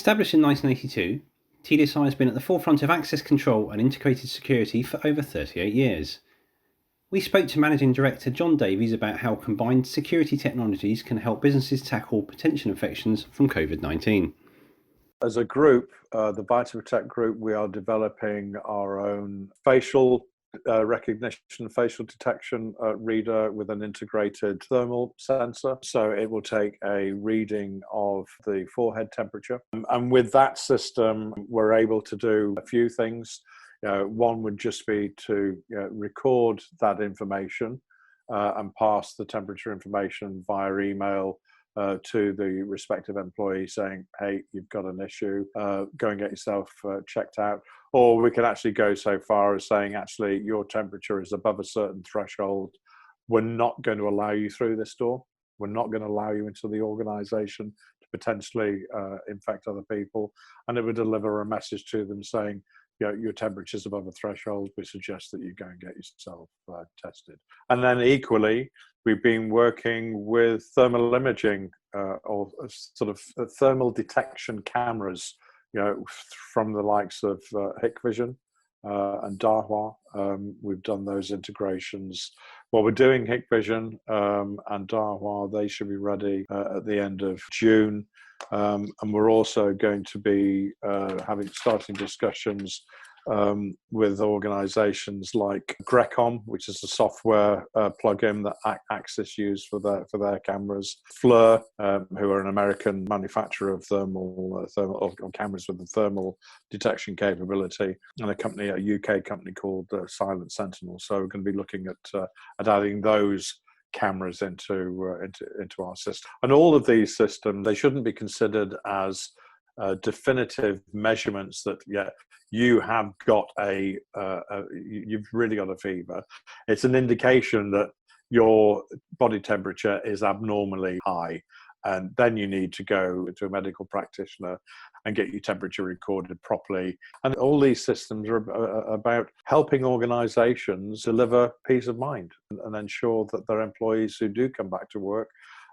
Established in 1982, TDSi has been at the forefront of access control and integrated security for over 38 years. We spoke to Managing Director John Davies about how combined security technologies can help businesses tackle potential infections from COVID-19. As a group, the VitaProtect group, we are developing our own facial recognition, facial detection reader with an integrated thermal sensor. So it will take a reading of the forehead temperature. And with that system, we're able to do a few things. One would just be to record that information and pass the temperature information via email to the respective employee saying, hey, you've got an issue, go and get yourself checked out. Or we can actually go so far as saying, actually, your temperature is above a certain threshold. We're not going to allow you through this door. We're not going to allow you into the organization to potentially infect other people. And it would deliver a message to them saying, your temperature is above a threshold. We suggest that you go and get yourself tested. And then equally, we've been working with thermal imaging or sort of thermal detection cameras, from the likes of Hikvision and Dahua. We've done those integrations. Well, we're doing Hikvision and Dahua. They should be ready at the end of June. And we're also going to be starting discussions with organisations like Grecom, which is a software plugin that Axis use for their cameras. FLIR, who are an American manufacturer of thermal cameras with a thermal detection capability, and a UK company called Silent Sentinel. So we're going to be looking at adding those cameras into our system. And all of these systems, they shouldn't be considered as definitive measurements that you have got you've really got a fever. It's an indication that your body temperature is abnormally high, and then you need to go to a medical practitioner and get your temperature recorded properly. And all these systems are about helping organizations deliver peace of mind and ensure that their employees who do come back to work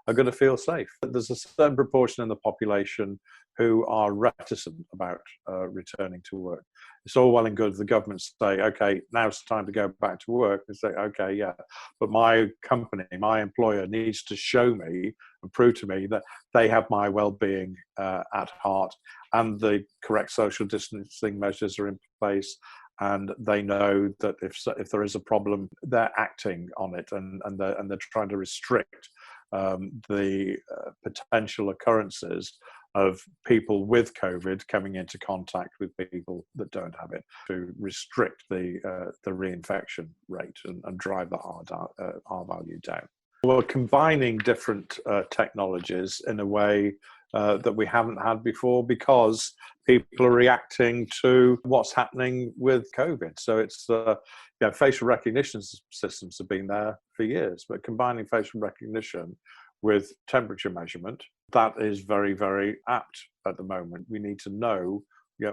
are going to feel safe. There's a certain proportion in the population who are reticent about returning to work. It's all well and good the government say, okay, now it's time to go back to work. They say, okay, yeah, but my company, my employer needs to show me and prove to me that they have my well-being at heart and the correct social distancing measures are in place. And they know that if there is a problem, they're acting on it and they're trying to restrict the potential occurrences of people with COVID coming into contact with people that don't have it, to restrict the reinfection rate and drive the R value down. We're combining different technologies in a way that we haven't had before because people are reacting to what's happening with COVID. So it's facial recognition systems have been there for years, but combining facial recognition with temperature measurement, that is very, very apt at the moment. We need to know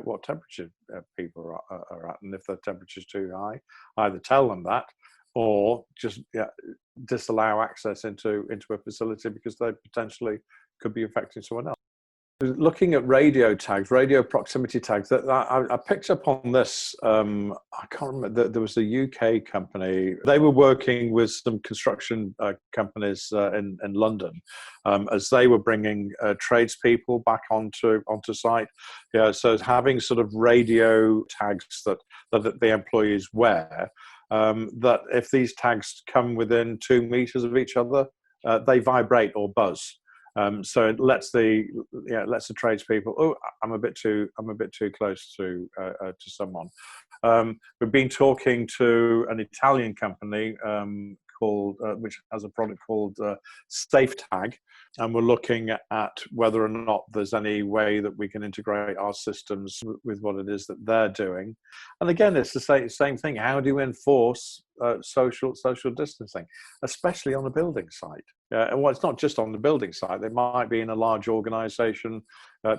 what temperature people are at, and if their temperature is too high, either tell them that or just disallow access into a facility because they potentially could be infecting someone else. Looking at radio tags, radio proximity tags, I picked up on this, I can't remember, there was a UK company, they were working with some construction companies in London as they were bringing tradespeople back onto site. So having sort of radio tags that the employees wear, that if these tags come within 2 meters of each other, they vibrate or buzz. So it lets the tradespeople. Oh, I'm a bit too close to someone. We've been talking to an Italian company which has a product called SafeTag, and we're looking at whether or not there's any way that we can integrate our systems with what it is that they're doing. And again, it's the same thing. How do you enforce social distancing, especially on a building site? And it's not just on the building site. They might be in a large organisation,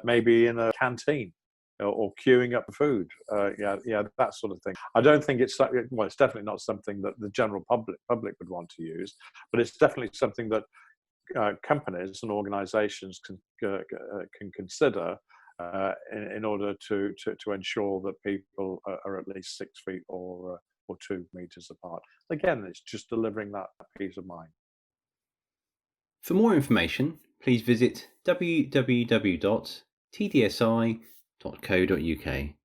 maybe in a canteen, or queuing up food, that sort of thing. I don't think it's definitely not something that the general public would want to use, but it's definitely something that companies and organisations can consider in order to ensure that people are at least 6 feet or 2 meters apart. Again, it's just delivering that peace of mind. For more information, please visit www.tdsi.co.uk.